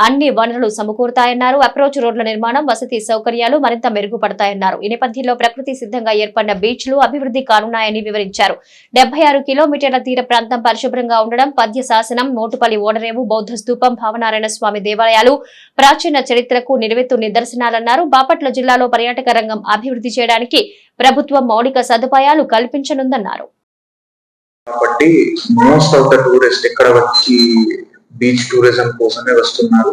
A: అన్ని వనరులు సమకూరుతాయన్నారు. అప్రోచ్ రోడ్ల నిర్మాణం, వసతి సౌకర్యాలు మరింత మెరుగుపడతాయన్నారు. ఈ నేపథ్యంలో ప్రకృతి సిద్ధంగా ఏర్పడిన బీచ్లు అభివృద్ధి కానున్నాయని వివరించారు. 76 కిలోమీటర్ల తీర ప్రాంతం పరిశుభ్రంగా ఉండడం, పద్య శాసనం, మోటుపల్లి ఓడరేవు, బౌద్ధ స్తూపం, భావనారాయణ స్వామి దేవాలయాలు ప్రాచీన చరిత్రకు నిలువెత్తు నిదర్శనాలన్నారు. బాపట్ల జిల్లాలో పర్యాటక రంగం అభివృద్ధి చేయడానికి ప్రభుత్వం మౌలిక సదుపాయాలు కల్పించనుందన్నారు.
B: కాబట్టి మోస్ట్ ఆఫ్ ద టూరిస్ట్ ఇక్కడ వచ్చి బీచ్ టూరిజం కోసమే వస్తున్నారు.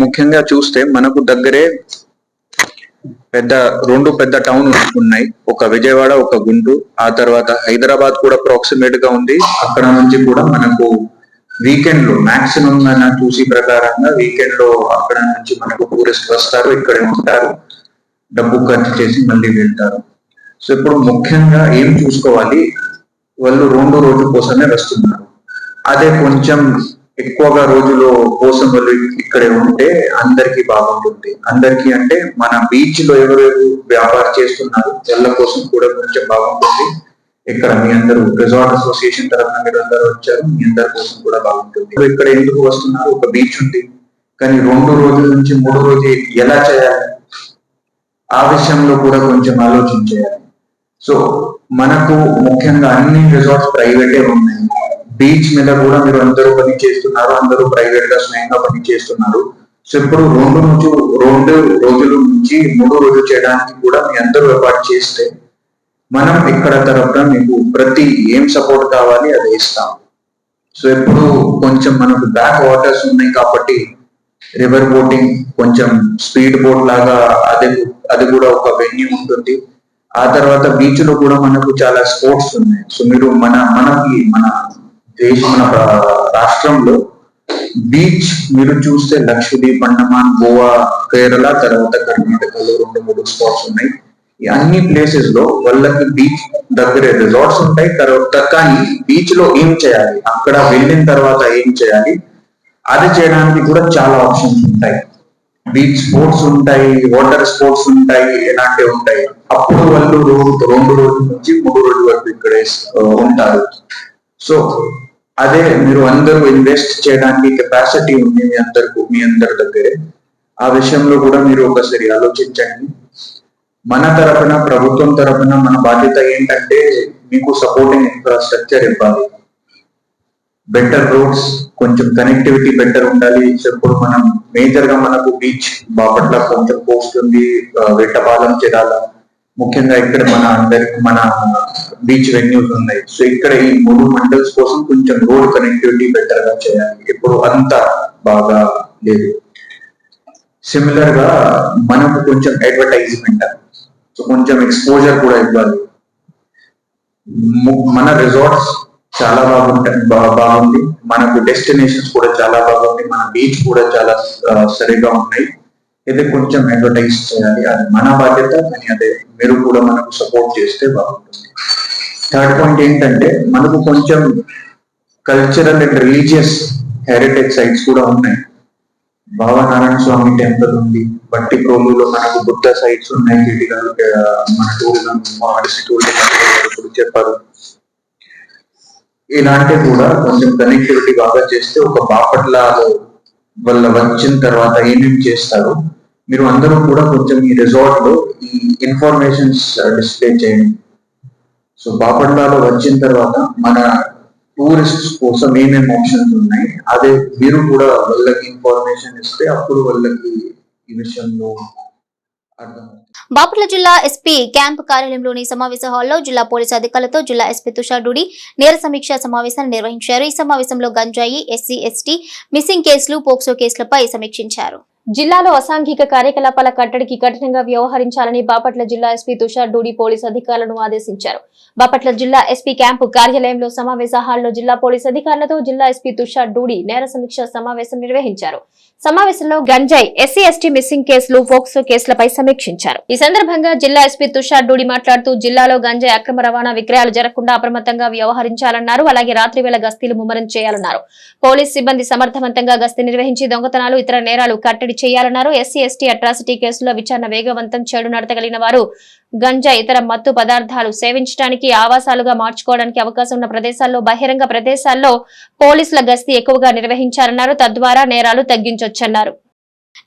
B: ముఖ్యంగా చూస్తే మనకు దగ్గరే రెండు పెద్ద టౌన్ ఉన్నాయి. ఒక విజయవాడ, ఒక గుంటూరు, ఆ తర్వాత హైదరాబాద్ కూడా అప్రాక్సిమేట్ గా ఉంది. అక్కడ నుంచి కూడా మనకు వీకెండ్ లో మాక్సిమం చూసి ప్రకారంగా వీకెండ్ లో అక్కడ నుంచి మనకు టూరిస్ట్ వస్తారు, ఇక్కడే ఉంటారు, డబ్బు ఖర్చు చేసి మళ్ళీ వెళ్తారు. సో ఇప్పుడు ముఖ్యంగా ఏం చూసుకోవాలి, వాళ్ళు 2 రోజుల కోసమే వస్తున్నారు. అదే కొంచెం ఎక్కువగా రోజుల కోసం వాళ్ళు ఇక్కడే ఉంటే అందరికీ బాగుంటుంది. అందరికీ అంటే మన బీచ్ లో ఎవరెవరు వ్యాపారం చేస్తున్నారు వాళ్ళ కోసం కూడా కొంచెం బాగుంటుంది. ఇక్కడ మీ అందరూ రిసార్ట్ అసోసియేషన్ తరఫున మీరు అందరూ వచ్చారు, మీ అందరి కోసం కూడా బాగుంటుంది. ఇక్కడ ఎందుకు వస్తున్నారు, ఒక బీచ్ ఉంది, కానీ 2 రోజుల నుంచి 3 రోజులు ఎలా చేయాలి ఆ విషయంలో కూడా కొంచెం ఆలోచించాలి. సో మనకు ముఖ్యంగా అన్ని రిసార్ట్స్ ప్రైవేటే ఉన్నాయి. బీచ్ మీద కూడా మీరు అందరూ పని చేస్తున్నారు, అందరూ ప్రైవేట్ గా స్వయంగా పని చేస్తున్నారు. సో ఇప్పుడు 2 రోజుల నుంచి 3 రోజులు చేయడానికి కూడా మీ అందరూ ఏర్పాటు చేస్తే మనం ఇక్కడ తరఫున మీకు ప్రతి ఏం సపోర్ట్ కావాలి అది ఇస్తాం. సో ఇప్పుడు కొంచెం మనకు బ్యాక్ వాటర్స్ ఉన్నాయి కాబట్టి రివర్ బోటింగ్, కొంచెం స్పీడ్ బోట్ లాగా అది కూడా ఒక వెన్యూ ఉంటుంది. ఆ తర్వాత బీచ్ లో కూడా మనకు చాలా స్పోర్ట్స్ ఉన్నాయి. సో మీరు మన రాష్ట్రంలో బీచ్ మీరు చూస్తే లక్షద్వీప్, అండమాన్, గోవా, కేరళ, తర్వాత కర్ణాటకలో 2-3 స్పాట్స్ ఉన్నాయి. ఈ అన్ని ప్లేసెస్ లో వాళ్ళకి బీచ్ దగ్గరే రిసార్ట్స్ ఉంటాయి. తర్వాత కానీ బీచ్ లో ఏం చేయాలి, అక్కడ వెళ్ళిన తర్వాత ఏం చేయాలి అది చేయడానికి కూడా చాలా ఆప్షన్స్ ఉంటాయి. బీచ్ స్పోర్ట్స్ ఉంటాయి, వాటర్ స్పోర్ట్స్ ఉంటాయి, ఇలాంటివి ఉంటాయి. అప్పుడు వాళ్ళు 2 రోజుల నుంచి 3 రోజుల వరకు ఇక్కడే ఉంటారు. సో అదే మీరు అందరూ ఇన్వెస్ట్ చేయడానికి కెపాసిటీ ఉంది మీ అందరి దగ్గరే. ఆ విషయంలో కూడా మీరు ఒకసారి ఆలోచించండి. మన తరఫున, ప్రభుత్వం తరఫున మన బాధ్యత ఏంటంటే మీకు సపోర్టింగ్ ఇన్ఫ్రాస్ట్రక్చర్ ఇవ్వాలి. బెటర్ రోడ్స్, కొంచెం కనెక్టివిటీ బెటర్ ఉండాలి. ఇప్పుడు మనం మేజర్ గా మనకు బీచ్ బాపట్ల కొంచెం పోస్ట్ ఉంది, వెట్టపాలెం, చిరాల, ముఖ్యంగా ఇక్కడ మన బీచ్ వెన్యూస్ ఉన్నాయి. సో ఇక్కడ ఈ 3 మండల్స్ కోసం కొంచెం రోడ్ కనెక్టివిటీ బెటర్ గా చేయాలి. ఇప్పుడు అంత బాగా లేదు. సిమిలర్ గా మనకు కొంచెం అడ్వర్టైజ్మెంట్, సో కొంచెం ఎక్స్పోజర్ కూడా ఇవ్వాలి. మన రిసార్ట్స్ చాలా బాగుంది, మనకు డెస్టినేషన్స్ కూడా చాలా బాగుంది, మన బీచ్ కూడా చాలా సరిగా ఉన్నాయి. ఇది కొంచెం అడ్వర్టైజ్ చేయాలి, అది మన బాధ్యత. కానీ అదే మీరు కూడా మనకు సపోర్ట్ చేస్తే బాగుంటుంది. థర్డ్ పాయింట్ ఏంటంటే మనకు కొంచెం cultural and religious heritage sites కూడా ఉన్నాయి. భావనారాయణ స్వామి టెంపుల్ ఉంది, బట్టిప్రోలులో మనకు బుద్ధ సైట్స్ ఉన్నాయి. మన టూరిజం టూరిజం చెప్పారు. ఇలాంటివి కూడా కొంచెం కనెక్టివిటీ బాగా చేస్తే ఒక బాపట్ల వల్ల వచ్చిన తర్వాత ఏమేమి చేస్తారు మీరు అందరూ కూడా కొంచెం ఈ రిసార్ట్ లో ఈ ఇన్ఫర్మేషన్స్ డిస్ప్లే చేయండి. సో బాపట్లలో వచ్చిన తర్వాత మన టూరిస్ట్స్ కోసం ఏమేమి ఆప్షన్స్ ఉన్నాయి, అదే మీరు కూడా వాళ్ళకి ఇన్ఫర్మేషన్ ఇస్తే అప్పుడు వాళ్ళకి ఈ విషయంలో అర్థం.
A: బాపట్ల జిల్లా ఎస్పీ క్యాంప్ కార్యాలయంలోని సమావేశ హాల్లో జిల్లా పోలీసు అధికారులతో జిల్లా ఎస్పీ తుషార్ డూడి నేర సమీక్ష సమావేశాన్ని నిర్వహించారు. ఈ సమావేశంలో గంజాయి, ఎస్సీ, ఎస్టీ, మిస్సింగ్ కేసులు, పోక్సో కేసులపై సమీక్షించారు.
J: జిల్లాలో అసాంఘిక కార్యకలాపాల కట్టడికి కఠినంగా వ్యవహరించాలని బాపట్ల జిల్లా ఎస్పీ తుషార్ డూడి పోలీసు అధికారులను ఆదేశించారు. బాపట్ల జిల్లా ఎస్పీ క్యాంపు కార్యాలయంలో సమావేశ హాల్లో జిల్లా పోలీసు అధికారులతో జిల్లా ఎస్పీ తుషార్ డూడి నేర సమీక్ష సమావేశం నిర్వహించారు. సమావేశంలో గంజాయి, ఎస్సీ, ఎస్టీ, మిస్సింగ్ కేసులు, పోక్సో కేసులపై సమీక్షించారు. ఈ సందర్భంగా జిల్లా ఎస్పీ తుషార్ డూడి మాట్లాడుతూ జిల్లాలో గంజాయి అక్రమ రవాణా, విక్రయాలు జరగకుండా అప్రమత్తంగా వ్యవహరించాలన్నారు. అలాగే రాత్రి వేళ గస్తీలు ముమ్మరం చేయాలన్నారు. పోలీస్ సిబ్బంది సమర్థవంతంగా గస్తీ నిర్వహించి దొంగతనాలు, ఇతర నేరాలు కట్టడి చేయాలన్నారు. ఎస్సీ, ఎస్టీ అట్రాసిటీ కేసుల్లో విచారణ వేగవంతం, చెడు నడతగలిగిన వారు గంజా, ఇతర మత్తు పదార్థాలు సేవించడానికి, ఆవాసాలుగా మార్చుకోవడానికి అవకాశం ఉన్న ప్రదేశాల్లో, బహిరంగ ప్రదేశాల్లో పోలీసుల గస్తీ ఎక్కువగా నిర్వహించాలన్నారు. తద్వారా నేరాలు తగ్గించొచ్చన్నారు.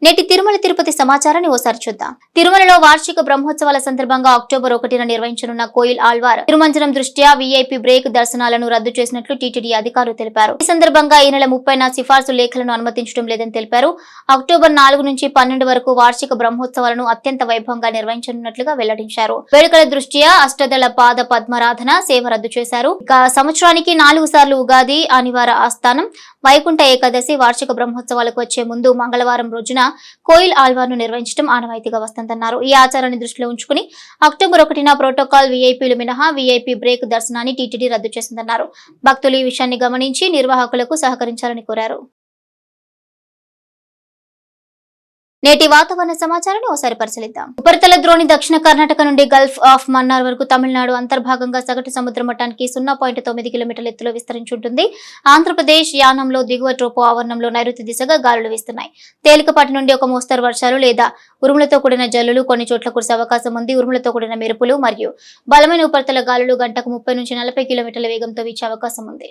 A: నేటి తిరుమల తిరుపతి సమాచారాన్ని ఓసారి చూద్దాం. తిరుమలలో వార్షిక బ్రహ్మోత్సవాల సందర్భంగా అక్టోబర్ 1న నిర్వహించనున్న కోయిల్ ఆళ్వార్ తిరుమంజనం దృష్ట్యా వీఐపీ బ్రేక్ దర్శనాలను రద్దు చేసినట్లు టీటీడీ అధికారులు తెలిపారు. ఈ సందర్భంగా ఈ నెల 30న సిఫార్సు లేఖలను అనుమతించడం లేదని తెలిపారు. అక్టోబర్ 4 నుంచి 12 వరకు వార్షిక బ్రహ్మోత్సవాలను అత్యంత వైభవంగా నిర్వహించనున్నట్లుగా వెల్లడించారు. వేడుకల దృష్ట్యా అష్టదళ పాద పద్మారాధన సేవ రద్దు చేశారు. ఇక సంవత్సరానికి 4 సార్లు ఉగాది, ఆదివార ఆస్థానం, వైకుంఠ ఏకాదశి వార్షిక బ్రహ్మోత్సవాలకు వచ్చే ముందు మంగళవారం రోజున కోయిల్ ఆళ్వార్ను నిర్వహించడం ఆనవాయితీగా వస్తుందన్నారు. ఈ ఆచారాన్ని దృష్టిలో ఉంచుకుని అక్టోబర్ 1న ప్రోటోకాల్ వీఐపీలు మినహా వీఐపీ బ్రేక్ దర్శనాన్ని టీటీడీ రద్దు చేసిందన్నారు. భక్తులు ఈ విషయాన్ని గమనించి నిర్వాహకులకు సహకరించాలని కోరారు. నేటి వాతావరణ సమాచారాన్ని ఒకసారి పరిశీలిద్దాం. ఉపరితల ద్రోణి దక్షిణ కర్ణాటక నుండి గల్ఫ్ ఆఫ్ మన్నార్ వరకు తమిళనాడు అంతర్భాగంగా సగటు సముద్ర మట్టానికి 0.9 కిలోమీటర్ల ఎత్తులో విస్తరించుంటుంది. ఆంధ్రప్రదేశ్ యానంలో దిగువ ట్రోపో ఆవరణంలో నైరుతి దిశగా గాలులు వీస్తున్నాయి. తేలికపాటి నుండి ఒక మోస్తరు వర్షాలు లేదా ఉరుములతో కూడిన జల్లులు కొన్ని చోట్ల కురిసే అవకాశం ఉంది. ఉరుములతో కూడిన మెరుపులు మరియు బలమైన ఉపరితల గాలులు గంటకు 30 నుంచి 40 కిలోమీటర్ల వేగంతో వీచే అవకాశం ఉంది.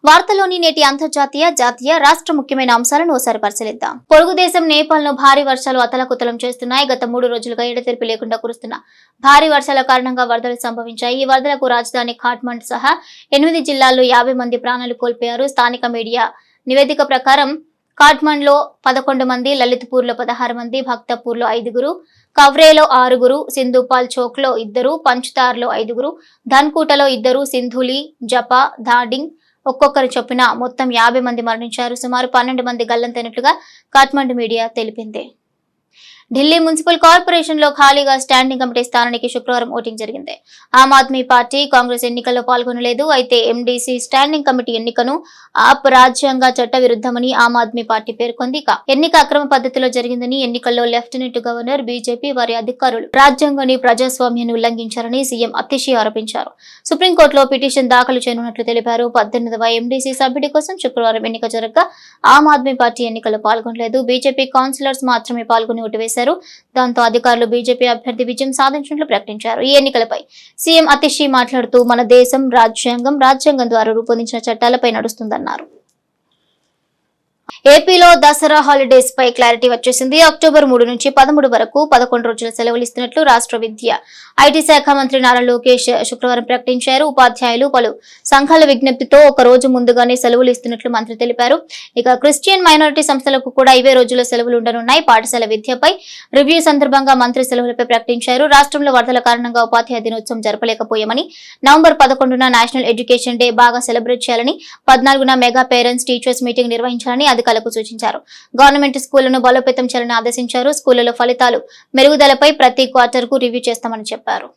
A: వార్తలోని నేటి అంతర్జాతీయ, జాతీయ, రాష్ట్ర ముఖ్యమైన అంశాలను ఒకసారి పరిశీలిద్దాం. పొరుగు దేశం నేపాల్ ను భారీ వర్షాలు అతలాకుతలం చేస్తున్నాయి. గత 3 రోజులుగా ఎడతెరిపి లేకుండా కురుస్తున్న భారీ వర్షాల కారణంగా వరదలు సంభవించాయి. ఈ వరదలకు రాజధాని ఖాట్మండ్ సహా 8 జిల్లాల్లో 50 మంది ప్రాణాలు కోల్పోయారు. స్థానిక మీడియా నివేదిక ప్రకారం ఖాట్మండ్ లో 11 మంది, లలిత్పూర్ లో 16 మంది, భక్తపూర్ లో 5, కవ్రేలో 6, సింధుపాల్ చౌక్ లో 2, పంచ్తార్ లో 5, ధన్కూటలో 2, సింధులి, జపా, ధాడింగ్ ఒక్కొక్కరు చొప్పున మొత్తం 50 మంది మరణించారు. సుమారు 12 మంది గల్లంతైనట్లుగా ఖాట్మండ్ మీడియా తెలిపింది. ఢిల్లీ మున్సిపల్ కార్పొరేషన్ లో ఖాళీగా స్టాండింగ్ కమిటీ స్థానానికి శుక్రవారం ఓటింగ్ జరిగింది. ఆమ్ ఆద్మీ పార్టీ, కాంగ్రెస్ ఎన్నికల్లో పాల్గొనలేదు. అయితే ఎండీసీ స్టాండింగ్ కమిటీ ఎన్నికను ఆప్ రాజ్యాంగ చట్ట విరుద్ధమని ఆమ్ ఆద్మీ పార్టీ పేర్కొంది. ఎన్నిక అక్రమ పద్ధతిలో జరిగిందని, ఎన్నికల్లో లెఫ్టినెంట్ గవర్నర్, బీజేపీ వారి అధికారులు రాజ్యాంగాన్ని, ప్రజాస్వామ్యాన్ని ఉల్లంఘించారని సీఎం అతిషి ఆరోపించారు. సుప్రీంకోర్టులో పిటిషన్ దాఖలు చేయనున్నట్లు తెలిపారు. 18వ ఎండీసీ సభ్యుడి కోసం శుక్రవారం ఎన్నిక జరగగా ఆమ్ ఆద్మీ పార్టీ ఎన్నికల్లో పాల్గొనలేదు. బీజేపీ కౌన్సిలర్స్ మాత్రమే పాల్గొని ఓటు వేశారు. దాంతో అధికారులు బీజేపీ అభ్యర్థి విజయం సాధించినట్లు ప్రకటించారు. ఈ ఎన్నికలపై సీఎం అతిషి మాట్లాడుతూ మన దేశం రాజ్యాంగం ద్వారా రూపొందించిన చట్టాలపై నడుస్తుందన్నారు. ఏపీలో దసరా హాలిడేస్ పై క్లారిటీ వచ్చేసింది. అక్టోబర్ 3 నుంచి 13 వరకు 11 రోజుల సెలవులు ఇస్తున్నట్లు రాష్ట్ర విద్య ఐటీ శాఖ మంత్రి నారా లోకేష్ శుక్రవారం ప్రకటించారు. ఉపాధ్యాయులు పలు సంఘాల విజ్ఞప్తితో ఒక రోజు ముందుగానే సెలవులు ఇస్తున్నట్లు మంత్రి తెలిపారు. ఇక క్రిస్టియన్ మైనారిటీ సంస్థలకు కూడా ఇవే రోజుల్లో సెలవులు ఉండనున్నాయి. పాఠశాల విద్యపై రివ్యూ సందర్భంగా మంత్రి సెలవులపై ప్రకటించారు. రాష్ట్రంలో వరదల కారణంగా ఉపాధ్యాయ దినోత్సవం జరపలేకపోయామని, నవంబర్ 11న నేషనల్ ఎడ్యుకేషన్ డే బాగా సెలబ్రేట్ చేయాలని, 14న మెగా పేరెంట్స్ టీచర్స్ మీటింగ్ నిర్వహించాలని అధికారులకు సూచించారు. గవర్నమెంట్ స్కూళ్లను బలోపేతం చేయాలని ఆదేశించారు. స్కూళ్లలో ఫలితాలు మెరుగుదలపై ప్రతి క్వార్టర్ కు రివ్యూ చేస్తామని చెప్పారు.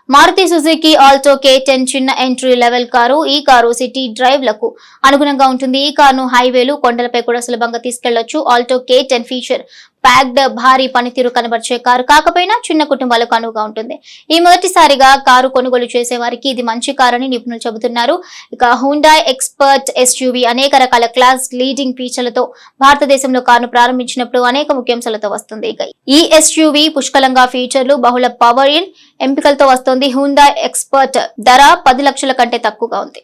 A: మారుతి సుజుకి ఆల్టో K10 చిన్న ఎంట్రీ లెవెల్ కారు. ఈ కారు సిటీ డ్రైవ్ లకు అనుగుణంగా ఉంటుంది. ఈ కారును హైవేలు, కొండలపై కూడా సులభంగా తీసుకెళ్లొచ్చు. ఆల్టో K10 ఫీచర్ ప్యాక్డ్, భారీ పనితీరు కనబర్చే కారు కాకపోయినా చిన్న కుటుంబాలకు అనువుగా ఉంటుంది. ఈ మొదటిసారిగా కారు కొనుగోలు చేసే వారికి ఇది మంచి కారు అని నిపుణులు చెబుతున్నారు. ఇక హ్యుండాయ్ ఎక్స్పర్ట్ ఎస్యూవీ అనేక రకాల క్లాస్ లీడింగ్ ఫీచర్లతో భారతదేశంలో కారును ప్రారంభించినప్పుడు అనేక ముఖ్యాంశాలతో వస్తుంది. ఇక ఈ ఎస్యూవీ పుష్కలంగా ఫీచర్లు, బహుళ పవర్ ఎంపికలతో వస్తోంది. హ్యుండాయ్ ఎక్స్పర్ట్ ధర 10 లక్షల కంటే తక్కువగా ఉంది.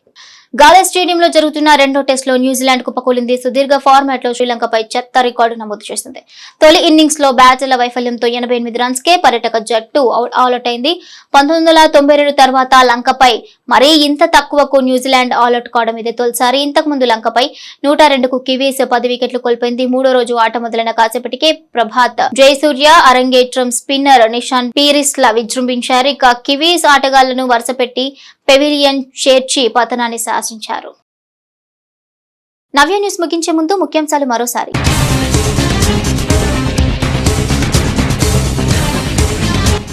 A: గాలే స్టేడియంలో జరుగుతున్న రెండో టెస్ట్ లో న్యూజిలాండ్ కుప్పకూలింది. సుదీర్ఘ ఫార్మాట్ లో శ్రీలంకపై చెత్త రికార్డు నమోదు చేసింది. తొలి ఇన్నింగ్స్ లో బ్యాటర్ల వైఫల్యంతో 88 రన్స్ కే పర్యాటక జట్టు ఆల్అౌట్ అయింది. 1992 తర్వాత లంకపై మరీ ఇంత తక్కువకు న్యూజిలాండ్ ఆల్అౌట్ కావడం ఇదే తొలిసారి. ఇంతకు ముందు లంకపై 102కు కివీస్ 10 వికెట్లు కోల్పోయింది. మూడో రోజు ఆట మొదలైన కాసేపటికే ప్రభాత్ జయసూర్య అరంగేట్రం స్పిన్నర్ నిషాన్ పీరిస్ల విజృంభించారు. ఇక కివీస్ ఆటగాళ్లను వరుసపెట్టి పెవిలియన్ చేర్చి పతనాన్ని శాసించారు. నవ్య న్యూస్ ముగించే ముందు ముఖ్యాంశాలు మరోసారి.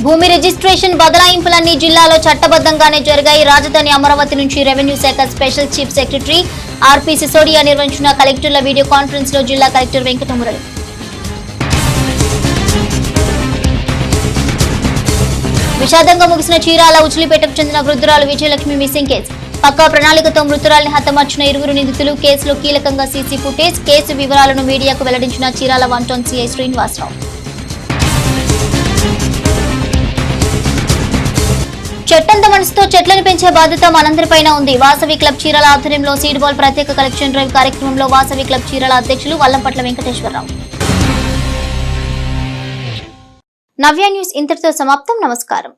A: భూమి రిజిస్ట్రేషన్ బదలాయింపులన్నీ జిల్లాలో చట్టబద్ధంగానే జరిగాయి. రాజధాని అమరావతి నుంచి రెవెన్యూ శాఖ special chief secretary RP Sisodia నిర్వహించిన కలెక్టర్ల వీడియో కాన్ఫరెన్స్ లో జిల్లా కలెక్టర్ వెంకటమురళి. విషాదంగా ముగిసిన చీరాల ఉచిలిపేటకు చెందిన వృద్ధురాలు విజయలక్ష్మి మిస్సింగ్ కేసు. పక్కా ప్రణాళికతో మృతురాలిని హతమార్చిన 2 నిందితులు. కేసులో కీలకంగా సీసీ ఫుటేజ్. కేసు వివరాలను మీడియాకు వెల్లడించిన చీరాల 1 టౌన్ సీఐ శ్రీనివాసరావు. చెట్టంత మనసుతో చెట్లను పెంచే బాధ్యత మనందరిపైన ఉంది. వాసవి క్లబ్ చీరాల ఆధ్వర్యంలో సీడ్ బాల్ ప్రత్యేక కలెక్షన్ డ్రైవ్ కార్యక్రమంలో వాసవి క్లబ్ చీరాల అధ్యక్షులు వల్లంపట్ల వెంకటేశ్వరరావు. నవ్య న్యూస్ ఇంతటితో సమాప్తం. నమస్కారం.